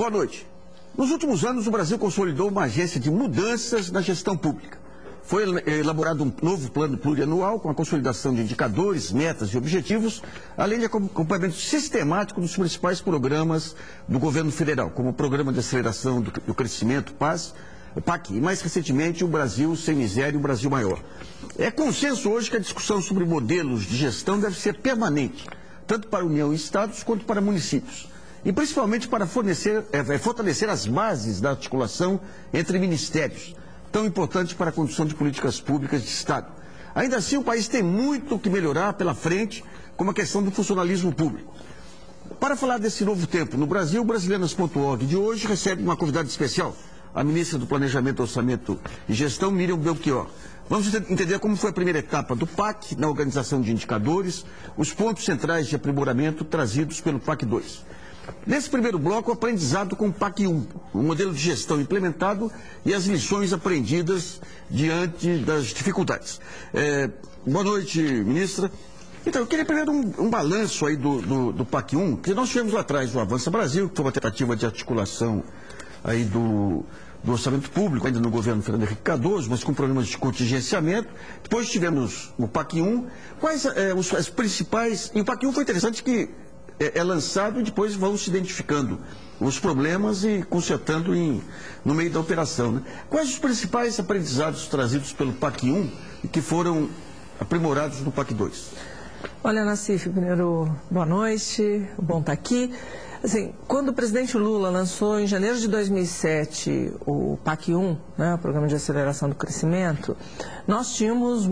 Boa noite. Nos últimos anos, o Brasil consolidou uma agência de mudanças na gestão pública. Foi elaborado um novo plano plurianual com a consolidação de indicadores, metas e objetivos, além de acompanhamento sistemático dos principais programas do governo federal, como o Programa de Aceleração do Crescimento, PAC, e mais recentemente o Brasil Sem Miséria e o Brasil Maior. É consenso hoje que a discussão sobre modelos de gestão deve ser permanente, tanto para a União e Estados quanto para municípios. E principalmente para fortalecer as bases da articulação entre ministérios, tão importante para a condução de políticas públicas de Estado. Ainda assim, o país tem muito que melhorar pela frente, como a questão do funcionalismo público. Para falar desse novo tempo no Brasil, o Brasilianas.org de hoje recebe uma convidada especial, a ministra do Planejamento, Orçamento e Gestão, Miriam Belchior. Vamos entender como foi a primeira etapa do PAC na organização de indicadores, os pontos centrais de aprimoramento trazidos pelo PAC 2. Nesse primeiro bloco, o aprendizado com o PAC 1, o modelo de gestão implementado e as lições aprendidas diante das dificuldades. Boa noite, ministra. Então, eu queria primeiro um balanço aí do PAC 1, que nós tivemos lá atrás o Avança Brasil, que foi uma tentativa de articulação aí do orçamento público, ainda no governo Fernando Henrique Cardoso, mas com problemas de contingenciamento. Depois tivemos o PAC 1. Quais as principais... E o PAC 1 foi interessante que é lançado e depois vão se identificando os problemas e consertando no meio da operação, né? Quais os principais aprendizados trazidos pelo PAC 1 e que foram aprimorados no PAC 2? Olha, Nassif, primeiro, boa noite, bom estar aqui. Assim, quando o presidente Lula lançou em janeiro de 2007 o PAC 1, né, o Programa de Aceleração do Crescimento, nós tínhamos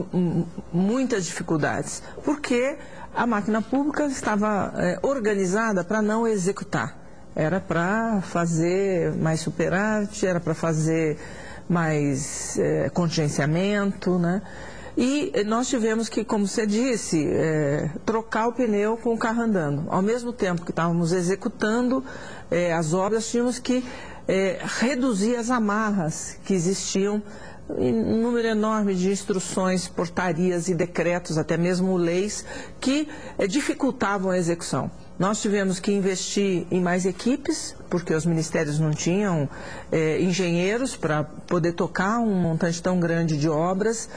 muitas dificuldades, porque a máquina pública estava organizada para não executar. Era para fazer mais superávit, era para fazer mais contingenciamento, né? E nós tivemos que, como você disse, trocar o pneu com o carro andando. Ao mesmo tempo que estávamos executando as obras, tínhamos que reduzir as amarras que existiam, um número enorme de instruções, portarias e decretos, até mesmo leis, que dificultavam a execução. Nós tivemos que investir em mais equipes, porque os ministérios não tinham engenheiros para poder tocar um montante tão grande de obras.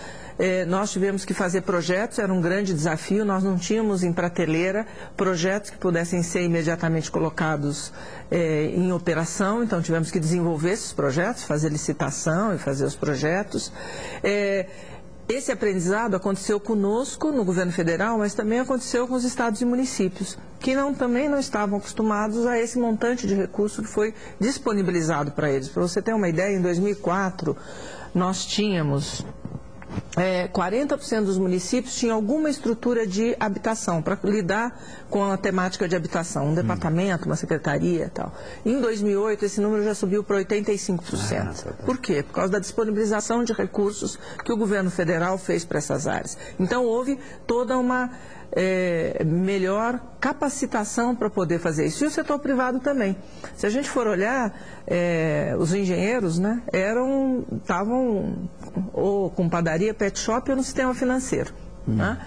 Nós tivemos que fazer projetos, era um grande desafio, nós não tínhamos em prateleira projetos que pudessem ser imediatamente colocados em operação, então tivemos que desenvolver esses projetos, fazer licitação e fazer os projetos. Esse aprendizado aconteceu conosco no governo federal, mas também aconteceu com os estados e municípios, que também não estavam acostumados a esse montante de recurso que foi disponibilizado para eles. Para você ter uma ideia, em 2004 nós tínhamos 40% dos municípios tinham alguma estrutura de habitação para lidar com a temática de habitação, um departamento, uma secretaria e tal. Em 2008, esse número já subiu para 85%. Por quê? Por causa da disponibilização de recursos que o governo federal fez para essas áreas. Então, houve toda uma melhor capacitação para poder fazer isso. E o setor privado também. Se a gente for olhar, os engenheiros, né, estavam ou com padaria, pet shop ou no sistema financeiro. Né?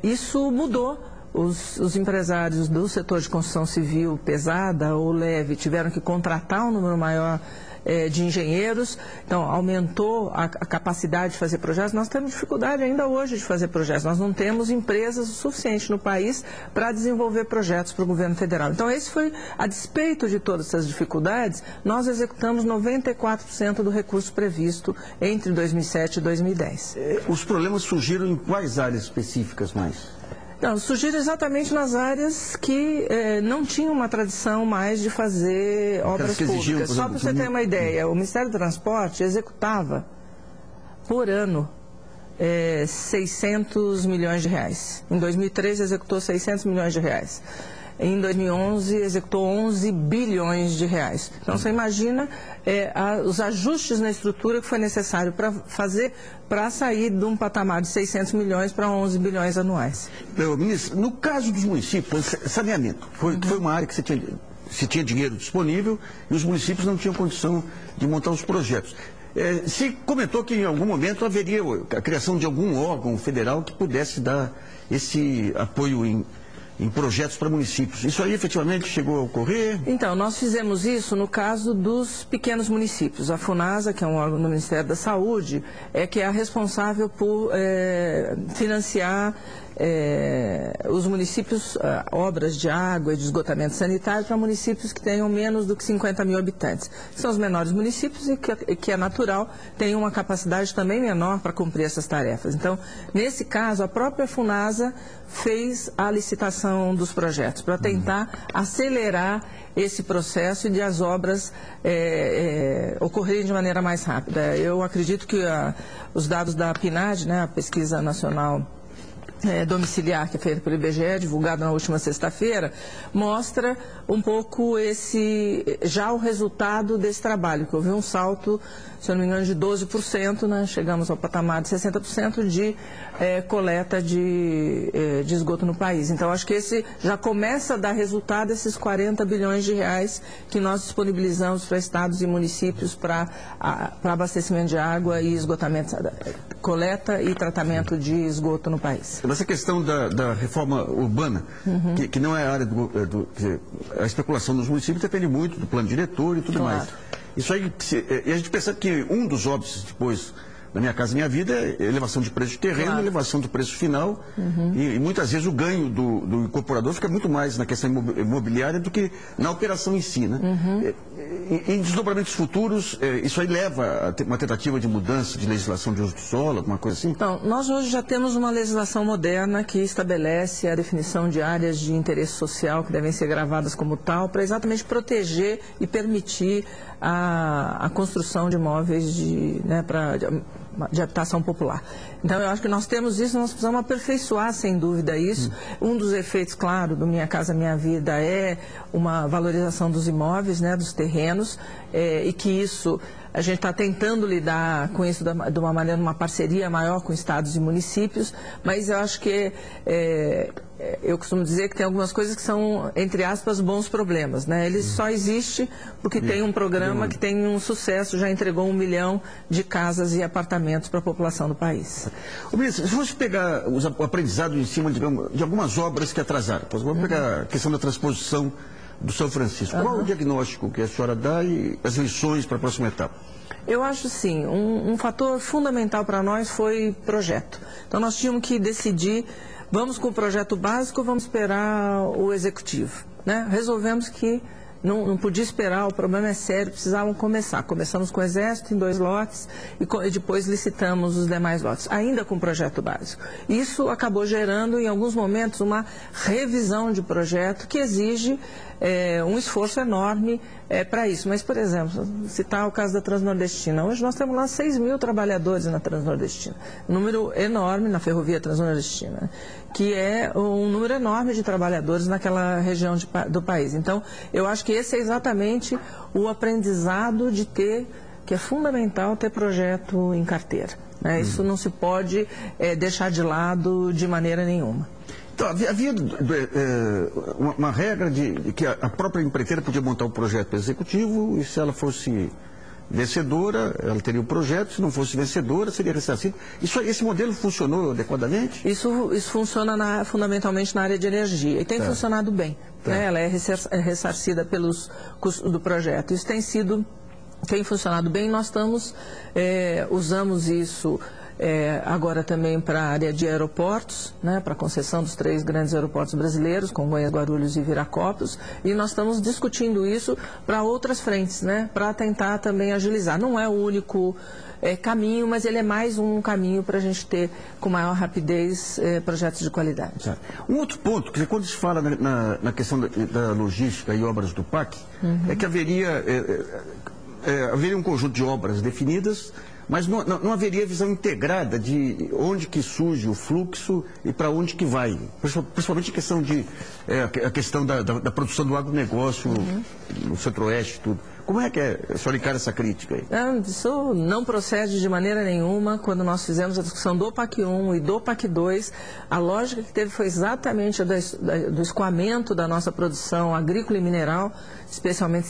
Isso mudou. Os empresários do setor de construção civil pesada ou leve tiveram que contratar um número maior de engenheiros, então aumentou a capacidade de fazer projetos. Nós temos dificuldade ainda hoje de fazer projetos, nós não temos empresas o suficiente no país para desenvolver projetos para o governo federal. Então esse foi, a despeito de todas essas dificuldades, nós executamos 94% do recurso previsto entre 2007 e 2010. Os problemas surgiram em quais áreas específicas mais? Não, surgiram exatamente nas áreas que não tinham uma tradição mais de fazer obras públicas. Só para você ter uma ideia, o Ministério do Transporte executava por ano 600 milhões de reais. Em 2013 executou 600 milhões de reais. Em 2011 executou 11 bilhões de reais. Então você imagina os ajustes na estrutura que foi necessário para fazer, para sair de um patamar de 600 milhões para 11 bilhões anuais. Ministro, no caso dos municípios, saneamento, foi uma área que se tinha dinheiro disponível e os municípios não tinham condição de montar os projetos. Se comentou que em algum momento haveria a criação de algum órgão federal que pudesse dar esse apoio em projetos para municípios. Isso aí efetivamente chegou a ocorrer? Então, nós fizemos isso no caso dos pequenos municípios. A FUNASA, que é um órgão do Ministério da Saúde, é que é a responsável por financiar os municípios, obras de água e de esgotamento sanitário para municípios que tenham menos do que 50 mil habitantes. São os menores municípios e que é natural, tem uma capacidade também menor para cumprir essas tarefas. Então, nesse caso, a própria FUNASA fez a licitação dos projetos para tentar acelerar esse processo e de as obras ocorrerem de maneira mais rápida. Eu acredito que os dados da PNAD, né, a Pesquisa Nacional Domiciliar, que é feita pelo IBGE, divulgado na última sexta-feira, mostra um pouco já o resultado desse trabalho, que houve um salto, se eu não me engano, de 12%, né? Chegamos ao patamar de 60% de coleta de esgoto no país. Então, acho que esse já começa a dar resultado, esses 40 bilhões de reais que nós disponibilizamos para estados e municípios para abastecimento de água e esgotamento, coleta e tratamento de esgoto no país. Essa questão da reforma urbana, que não é a área a especulação dos municípios depende muito do plano diretor e tudo mais. Isso aí, e a gente percebe que um dos óbices depois da Minha Casa Minha Vida é elevação de preço de terreno, elevação do preço final, e muitas vezes o ganho do incorporador fica muito mais na questão imobiliária do que na operação em si, né? Em desdobramentos futuros, isso aí leva a uma tentativa de mudança de legislação de uso do solo, alguma coisa assim? Então, nós hoje já temos uma legislação moderna que estabelece a definição de áreas de interesse social que devem ser gravadas como tal, para exatamente proteger e permitir a construção de imóveis de habitação popular. Então, eu acho que nós temos isso, nós precisamos aperfeiçoar, sem dúvida, isso. Um dos efeitos, claro, do Minha Casa Minha Vida é uma valorização dos imóveis, né, dos terrenos, e que isso, a gente está tentando lidar com isso de uma maneira, uma parceria maior com estados e municípios, mas eu acho que eu costumo dizer que tem algumas coisas que são, entre aspas, bons problemas, né? Ele só existe porque tem um programa que tem um sucesso, já entregou 1 milhão de casas e apartamentos para a população do país. Ministro, se fosse pegar o aprendizado em cima, digamos, de algumas obras que atrasaram, vamos pegar a questão da transposição do São Francisco. Qual o diagnóstico que a senhora dá e as lições para a próxima etapa? Eu acho, sim, um fator fundamental para nós foi projeto. Então, nós tínhamos que decidir, vamos com o projeto básico ou vamos esperar o executivo, né? Resolvemos que não podia esperar, o problema é sério, precisavam começar. Começamos com o Exército em 2 lotes e depois licitamos os demais lotes, ainda com o projeto básico. Isso acabou gerando, em alguns momentos, uma revisão de projeto que exige um esforço enorme para isso. Mas, por exemplo, citar o caso da Transnordestina. Hoje nós temos lá 6 mil trabalhadores na Transnordestina. Um número enorme na ferrovia Transnordestina, que é um número enorme de trabalhadores naquela região do país. Então, eu acho que esse é exatamente o aprendizado de ter, que é fundamental ter projeto em carteira, né? Isso não se pode deixar de lado de maneira nenhuma. Então, havia uma regra de que a própria empreiteira podia montar um projeto executivo e se ela fosse vencedora, ela teria o projeto, se não fosse vencedora, seria ressarcida. Esse modelo funcionou adequadamente? Isso funciona fundamentalmente na área de energia e tem funcionado bem. Né? Ela é ressarcida pelos custos do projeto. Isso tem funcionado bem. Nós usamos isso agora também para a área de aeroportos, né, para a concessão dos 3 grandes aeroportos brasileiros, Congonhas, Guarulhos e Viracopos, e nós estamos discutindo isso para outras frentes, né, para tentar também agilizar. Não é o único caminho, mas ele é mais um caminho para a gente ter com maior rapidez projetos de qualidade. Certo. Um outro ponto, que quando se fala na questão da logística e obras do PAC, é que haveria um conjunto de obras definidas, mas não haveria visão integrada de onde que surge o fluxo e para onde que vai. Principalmente a questão da produção do agronegócio no Centro-Oeste, tudo. Como é que a senhora encara essa crítica aí? Isso não procede de maneira nenhuma. Quando nós fizemos a discussão do PAC 1 e do PAC 2, a lógica que teve foi exatamente do escoamento da nossa produção agrícola e mineral, especialmente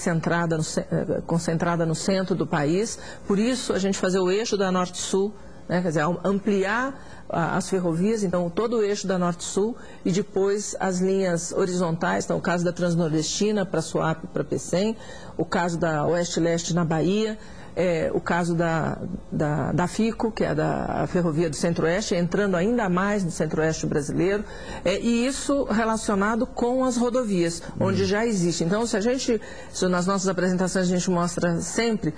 concentrada no centro do país. Por isso, a gente fazer o eixo da Norte-Sul, né? Quer dizer, ampliar as ferrovias, então todo o eixo da Norte-Sul e depois as linhas horizontais, então o caso da Transnordestina para Suape, para Pecém, o caso da Oeste-Leste na Bahia, o caso da FICO, que é a Ferrovia do Centro-Oeste, entrando ainda mais no Centro-Oeste brasileiro, e isso relacionado com as rodovias, onde já existe. Então, nas nossas apresentações a gente mostra sempre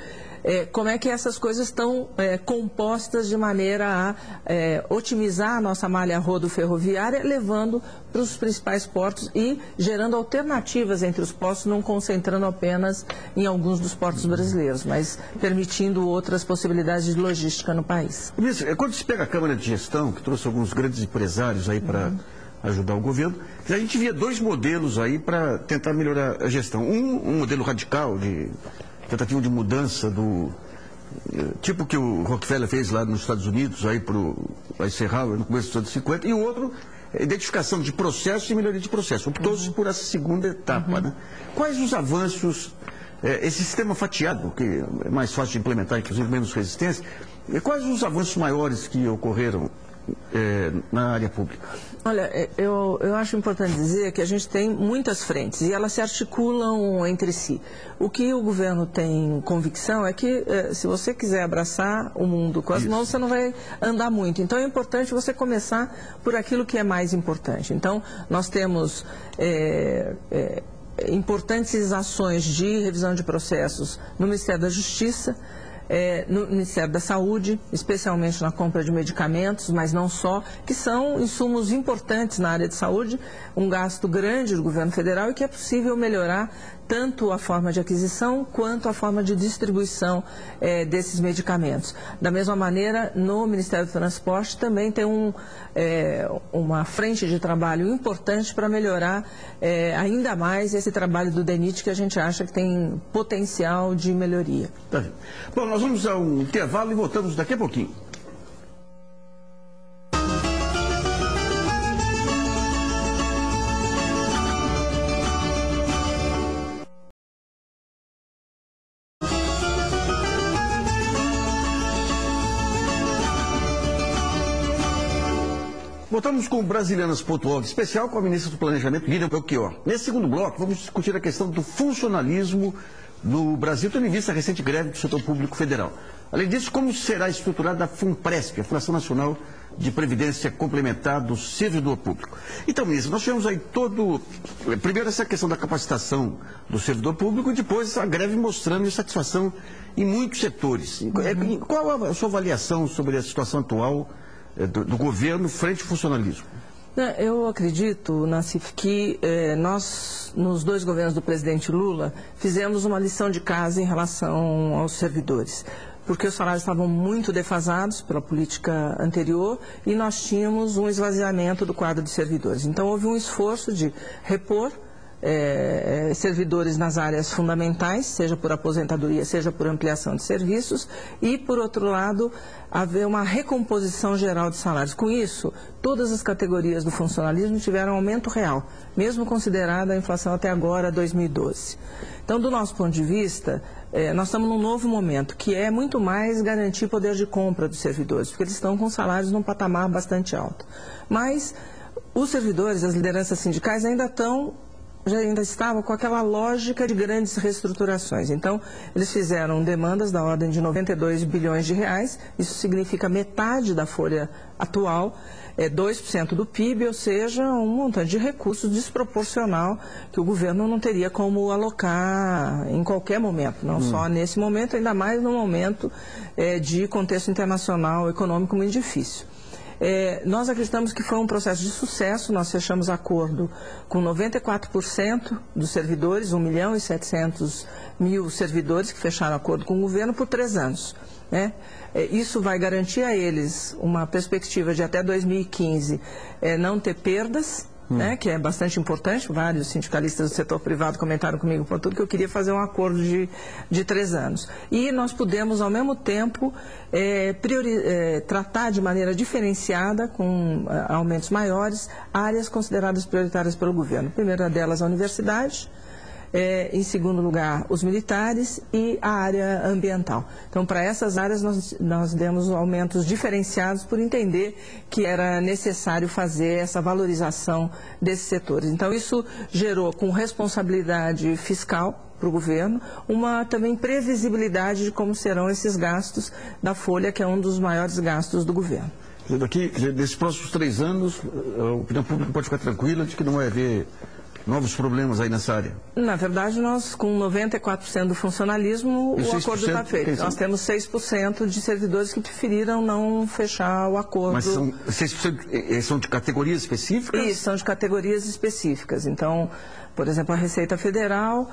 como é que essas coisas estão compostas de maneira a otimizar a nossa malha rodoferroviária, levando para os principais portos e gerando alternativas entre os portos, não concentrando apenas em alguns dos portos brasileiros, mas permitindo outras possibilidades de logística no país. Ministro, quando se pega a Câmara de Gestão, que trouxe alguns grandes empresários aí para ajudar o governo, a gente via dois modelos aí para tentar melhorar a gestão. Um modelo radical de tentativa de mudança tipo que o Rockefeller fez lá nos Estados Unidos, aí para o Eisenhower, no começo dos anos 50, e o outro, identificação de processo e melhoria de processo. Optou-se por essa segunda etapa, né? Quais os avanços, esse sistema fatiado, que é mais fácil de implementar, inclusive menos resistência, quais os avanços maiores que ocorreram na área pública? Olha, eu acho importante dizer que a gente tem muitas frentes e elas se articulam entre si. O que o governo tem convicção é que se você quiser abraçar o mundo com as mãos, você não vai andar muito. Então é importante você começar por aquilo que é mais importante. Então nós temos importantes ações de revisão de processos no Ministério da Justiça, no Ministério da Saúde, especialmente na compra de medicamentos, mas não só, que são insumos importantes na área de saúde, um gasto grande do governo federal e que é possível melhorar tanto a forma de aquisição quanto a forma de distribuição desses medicamentos. Da mesma maneira, no Ministério do Transporte também tem uma frente de trabalho importante para melhorar ainda mais esse trabalho do DENIT, que a gente acha que tem potencial de melhoria. Tá. Bom, nós vamos a um intervalo e voltamos daqui a pouquinho. Voltamos com o Brasilianas.org, especial com a ministra do Planejamento, Lilian Melchior. Nesse segundo bloco, vamos discutir a questão do funcionalismo no Brasil, tendo em vista a recente greve do setor público federal. Além disso, como será estruturada a FUNPRESP, a Fundação Nacional de Previdência Complementar do Servidor Público. Então, ministro, nós tivemos aí primeiro essa questão da capacitação do servidor público e depois a greve mostrando insatisfação em muitos setores. Qual a sua avaliação sobre a situação atual do governo frente ao funcionalismo? Eu acredito, Nassif, que nós, nos dois governos do presidente Lula, fizemos uma lição de casa em relação aos servidores, porque os salários estavam muito defasados pela política anterior e nós tínhamos um esvaziamento do quadro de servidores. Então houve um esforço de repor servidores nas áreas fundamentais, seja por aposentadoria, seja por ampliação de serviços, e, por outro lado, haver uma recomposição geral de salários. Com isso, todas as categorias do funcionalismo tiveram aumento real, mesmo considerada a inflação até agora, 2012. Então, do nosso ponto de vista, nós estamos num novo momento, que é muito mais garantir poder de compra dos servidores, porque eles estão com salários num patamar bastante alto. Mas os servidores, as lideranças sindicais ainda estavam com aquela lógica de grandes reestruturações. Então, eles fizeram demandas da ordem de 92 bilhões de reais, isso significa metade da folha atual, 2% do PIB, ou seja, um montante de recursos desproporcional que o governo não teria como alocar em qualquer momento, não só nesse momento, ainda mais no momento de contexto internacional econômico muito difícil. Nós acreditamos que foi um processo de sucesso, nós fechamos acordo com 94% dos servidores, 1.700.000 servidores que fecharam acordo com o governo por 3 anos. Isso vai garantir a eles uma perspectiva de até 2015 não ter perdas, que é bastante importante. Vários sindicalistas do setor privado comentaram comigo por tudo que eu queria fazer um acordo de 3 anos. E nós pudemos, ao mesmo tempo, tratar de maneira diferenciada, com aumentos maiores, áreas consideradas prioritárias pelo governo. A primeira delas, a universidade, em segundo lugar, os militares e a área ambiental. Então, para essas áreas, nós demos aumentos diferenciados por entender que era necessário fazer essa valorização desses setores. Então, isso gerou, com responsabilidade fiscal para o governo, uma também previsibilidade de como serão esses gastos da Folha, que é um dos maiores gastos do governo. Daqui, nesses próximos 3 anos, a opinião pública pode ficar tranquila de que não vai haver novos problemas aí nessa área? Na verdade, nós, com 94% do funcionalismo, o acordo está feito. Nós temos 6% de servidores que preferiram não fechar o acordo. Mas 6% são de categorias específicas? Isso, são de categorias específicas. Então, por exemplo, a Receita Federal,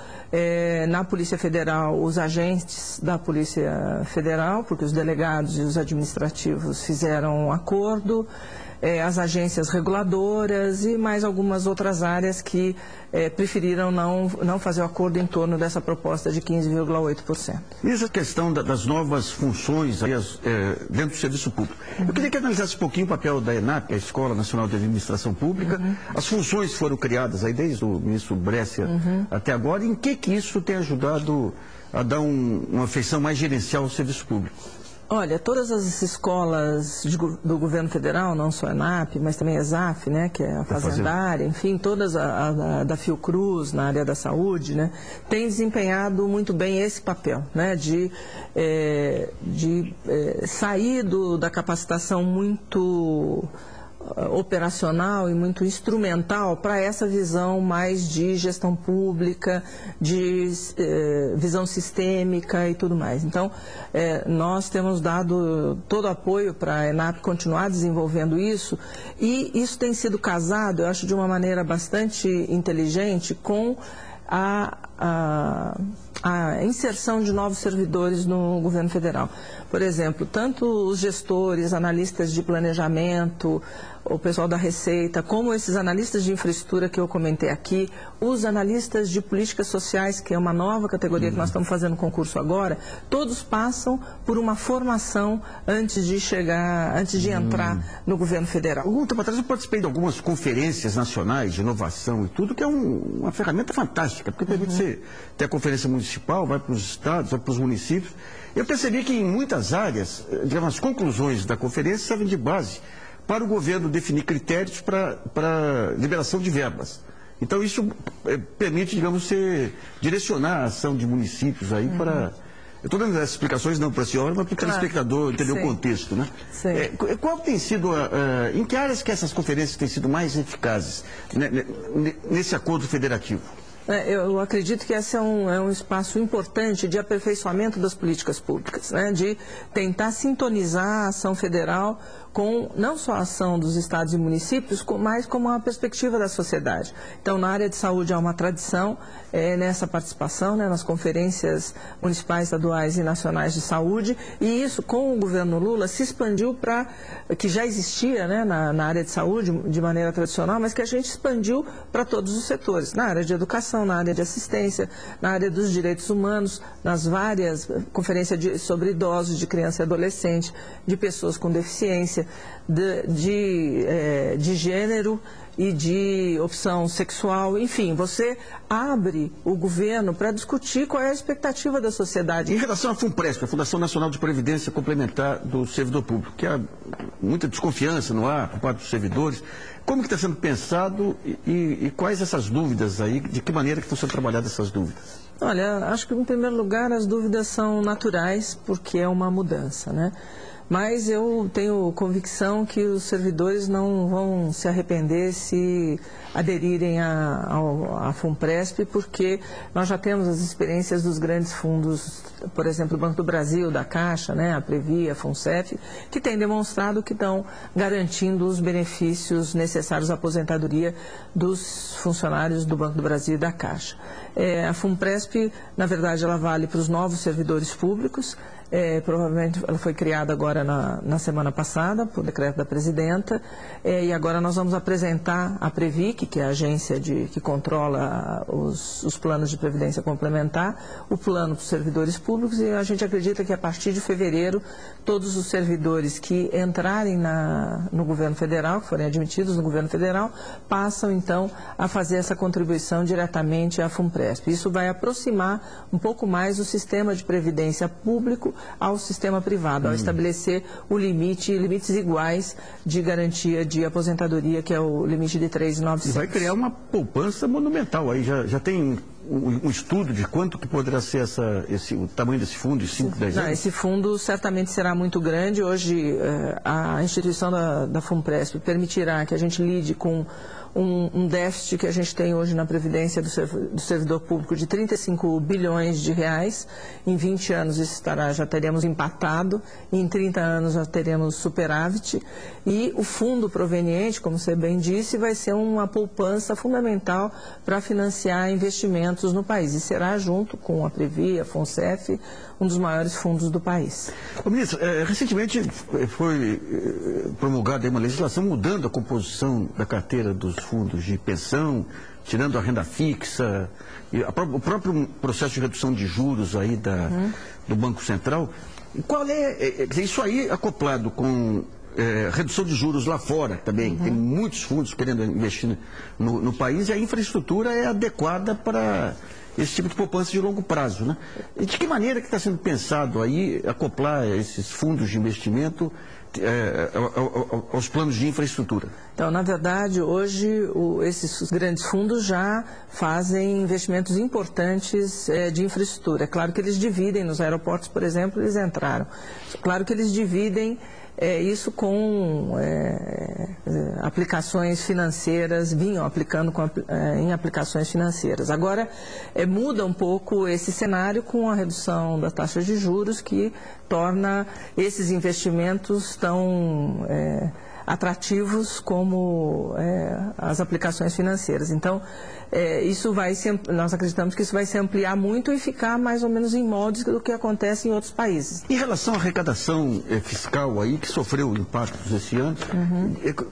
na Polícia Federal, os agentes da Polícia Federal, porque os delegados e os administrativos fizeram um acordo, as agências reguladoras e mais algumas outras áreas que preferiram não fazer o acordo em torno dessa proposta de 15,8%. E essa questão das novas funções aí, dentro do serviço público. Eu queria que analisasse um pouquinho o papel da ENAP, a Escola Nacional de Administração Pública. As funções foram criadas aí desde o ministro Brescia até agora. Em que isso tem ajudado a dar uma feição mais gerencial ao serviço público? Olha, todas as escolas do governo federal, não só a ENAP, mas também a ESAF, né, que é a fazendária, enfim, todas a da Fiocruz, na área da saúde, né, têm desempenhado muito bem esse papel, né, de sair da capacitação muito operacional e muito instrumental para essa visão mais de gestão pública, de visão sistêmica e tudo mais. Então, nós temos dado todo apoio para a ENAP continuar desenvolvendo isso, e isso tem sido casado, eu acho, de uma maneira bastante inteligente com a inserção de novos servidores no governo federal. Por exemplo, tanto os gestores, analistas de planejamento, o pessoal da Receita, como esses analistas de infraestrutura que eu comentei aqui, os analistas de políticas sociais, que é uma nova categoria que nós estamos fazendo concurso agora, todos passam por uma formação antes de entrar no governo federal. Algum tempo atrás eu participei de algumas conferências nacionais de inovação e tudo, que é uma ferramenta fantástica, porque permite você ter a conferência municipal, vai para os estados, vai para os municípios. Eu percebi que em muitas áreas, digamos, as conclusões da conferência servem de base para o governo definir critérios para liberação de verbas. Então isso permite, digamos, direcionar a ação de municípios aí para... Eu estou dando essas explicações não para a senhora, mas para o telespectador entender o contexto, né? Qual tem sido, em que áreas que essas conferências têm sido mais eficazes nesse acordo federativo? Eu acredito que esse é um espaço importante de aperfeiçoamento das políticas públicas, né? De tentar sintonizar a ação federal com não só a ação dos estados e municípios, mas como a perspectiva da sociedade. Então, na área de saúde há uma tradição nessa participação, né, nas conferências municipais, estaduais e nacionais de saúde, e isso, com o governo Lula, se expandiu para, que já existia, né, na área de saúde de maneira tradicional, mas que a gente expandiu para todos os setores, na área de educação, na área de assistência, na área dos direitos humanos, nas várias conferências sobre idosos, de criança e adolescente, de pessoas com deficiência, de gênero e de opção sexual, enfim, você abre o governo para discutir qual é a expectativa da sociedade. Em relação à FUNPRESP, a Fundação Nacional de Previdência Complementar do Servidor Público, que há muita desconfiança no ar por parte dos servidores, como que está sendo pensado e quais essas dúvidas aí, de que maneira que estão sendo trabalhadas essas dúvidas? Olha, acho que em primeiro lugar as dúvidas são naturais, porque é uma mudança, né? Mas eu tenho convicção que os servidores não vão se arrepender se aderirem à FUNPRESP, porque nós já temos as experiências dos grandes fundos, por exemplo, o Banco do Brasil, da Caixa, né, a Previ, a FUNCEF, que têm demonstrado que estão garantindo os benefícios necessários à aposentadoria dos funcionários do Banco do Brasil e da Caixa. A FUNPRESP, na verdade, ela vale para os novos servidores públicos. Provavelmente ela foi criada agora na semana passada, por decreto da presidenta, e agora nós vamos apresentar a Previc, que é a agência que controla os planos de previdência complementar, o plano para os servidores públicos, e a gente acredita que a partir de fevereiro, todos os servidores que entrarem no governo federal, que forem admitidos no governo federal, passam então a fazer essa contribuição diretamente à FUNPRESP. Isso vai aproximar um pouco mais o sistema de previdência público ao sistema privado, ao estabelecer limites iguais de garantia de aposentadoria, que é o limite de 3.900. E vai criar uma poupança monumental. Aí já tem um estudo de quanto que poderá ser o tamanho desse fundo, de 5, 10 anos? Esse fundo certamente será muito grande. Hoje, a instituição da FUNPRESP permitirá que a gente lide com um déficit que a gente tem hoje na Previdência do servidor público de 35 bilhões de reais. Em 20 anos isso já teremos empatado, em 30 anos já teremos superávit. E o fundo proveniente, como você bem disse, vai ser uma poupança fundamental para financiar investimentos no país. E será, junto com a Previ, a FUNCEF, um dos maiores fundos do país. Ministro, recentemente foi promulgada uma legislação mudando a composição da carteira dos fundos de pensão, tirando a renda fixa, e o próprio processo de redução de juros aí do Banco Central. Qual isso aí acoplado com redução de juros lá fora também? Tem muitos fundos querendo investir no país, e a infraestrutura é adequada para esse tipo de poupança de longo prazo, né? E de que maneira que está sendo pensado aí acoplar esses fundos de investimento aos planos de infraestrutura? Então, na verdade, hoje esses grandes fundos já fazem investimentos importantes de infraestrutura. É claro que eles dividem, nos aeroportos, por exemplo, eles entraram. Claro que eles dividem isso com aplicações financeiras, vinham aplicando em aplicações financeiras. Agora, muda um pouco esse cenário com a redução das taxas de juros, que torna esses investimentos tão atrativos como as aplicações financeiras. Então, nós acreditamos que isso vai se ampliar muito e ficar mais ou menos em moldes do que acontece em outros países. Em relação à arrecadação fiscal aí, que sofreu impactos esse ano,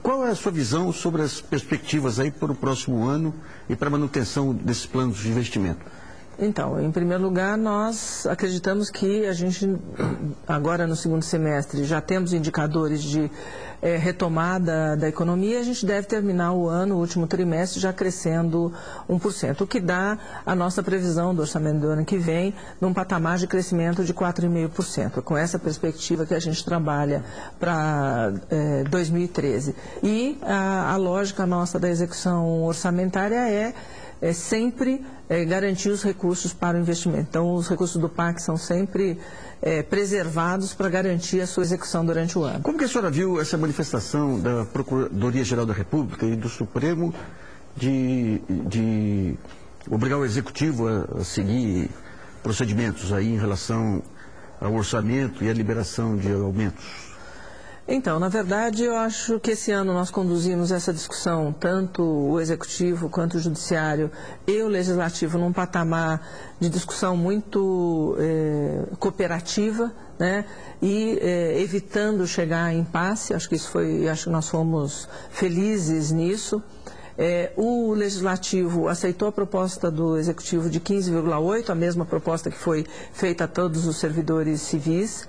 qual é a sua visão sobre as perspectivas aí para o próximo ano e para a manutenção desses planos de investimento? Então, em primeiro lugar, nós acreditamos que a gente, agora no segundo semestre, já temos indicadores de retomada da economia, e a gente deve terminar o ano, o último trimestre, já crescendo 1%, o que dá a nossa previsão do orçamento do ano que vem num patamar de crescimento de 4,5%. Com essa perspectiva que a gente trabalha para 2013. E a lógica nossa da execução orçamentária é sempre garantir os recursos para o investimento. Então, os recursos do PAC são sempre preservados para garantir a sua execução durante o ano. Como que a senhora viu essa manifestação da Procuradoria-Geral da República e do Supremo de obrigar o Executivo a seguir procedimentos aí em relação ao orçamento e à liberação de aumentos? Então, na verdade, eu acho que esse ano nós conduzimos essa discussão, tanto o Executivo quanto o Judiciário e o Legislativo, num patamar de discussão muito cooperativa, né? E evitando chegar a impasse. Acho que nós fomos felizes nisso. O Legislativo aceitou a proposta do Executivo de 15,8, a mesma proposta que foi feita a todos os servidores civis.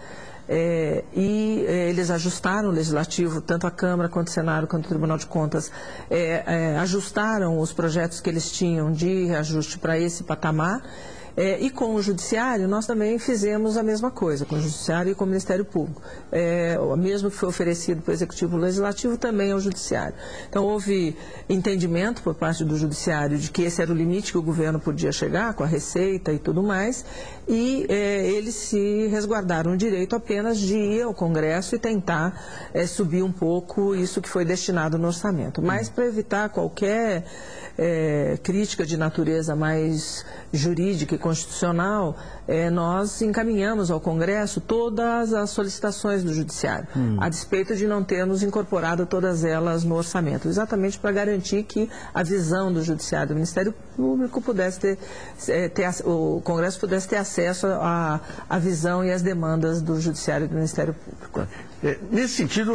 Eles ajustaram o Legislativo, tanto a Câmara quanto o Senado, quanto o Tribunal de Contas, ajustaram os projetos que eles tinham de reajuste para esse patamar. E com o Judiciário, nós também fizemos a mesma coisa, com o Judiciário e com o Ministério Público. O mesmo que foi oferecido para o Executivo e o Legislativo, também ao Judiciário. Então, houve entendimento por parte do Judiciário de que esse era o limite que o governo podia chegar, com a receita e tudo mais, e eles se resguardaram o direito apenas de ir ao Congresso e tentar subir um pouco isso que foi destinado no orçamento. Mas, para evitar qualquer crítica de natureza mais jurídica e constitucional, nós encaminhamos ao Congresso todas as solicitações do Judiciário, a despeito de não termos incorporado todas elas no orçamento, exatamente para garantir que a visão do Judiciário, do Ministério Público, pudesse o Congresso pudesse ter acesso à visão e às demandas do Judiciário e do Ministério Público. Nesse sentido,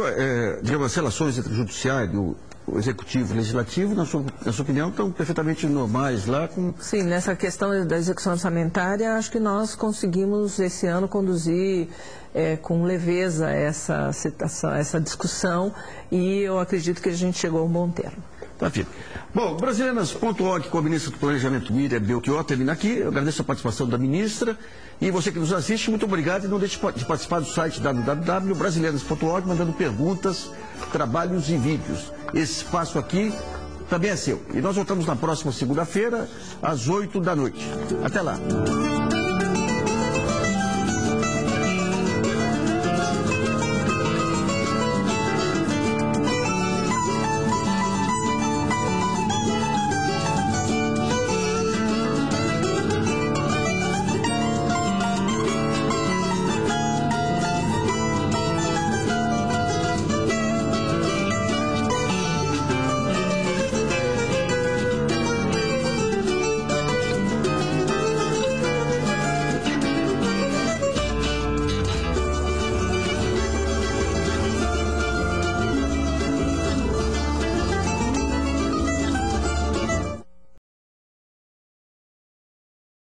digamos, as relações entre o Judiciário, o Executivo e o Legislativo, na sua opinião, estão perfeitamente normais lá? Sim, nessa questão da execução orçamentária, acho que nós conseguimos esse ano conduzir com leveza essa discussão, e eu acredito que a gente chegou a um bom termo. Tá, filho. Bom, Brasileiras.org com a ministra do Planejamento, Miriam Belchior, termina aqui. Eu agradeço a participação da ministra. E você que nos assiste, muito obrigado. E não deixe de participar do site www.brasileiras.org, mandando perguntas, trabalhos e vídeos. Esse espaço aqui também é seu. E nós voltamos na próxima segunda-feira, às 8 da noite. Até lá.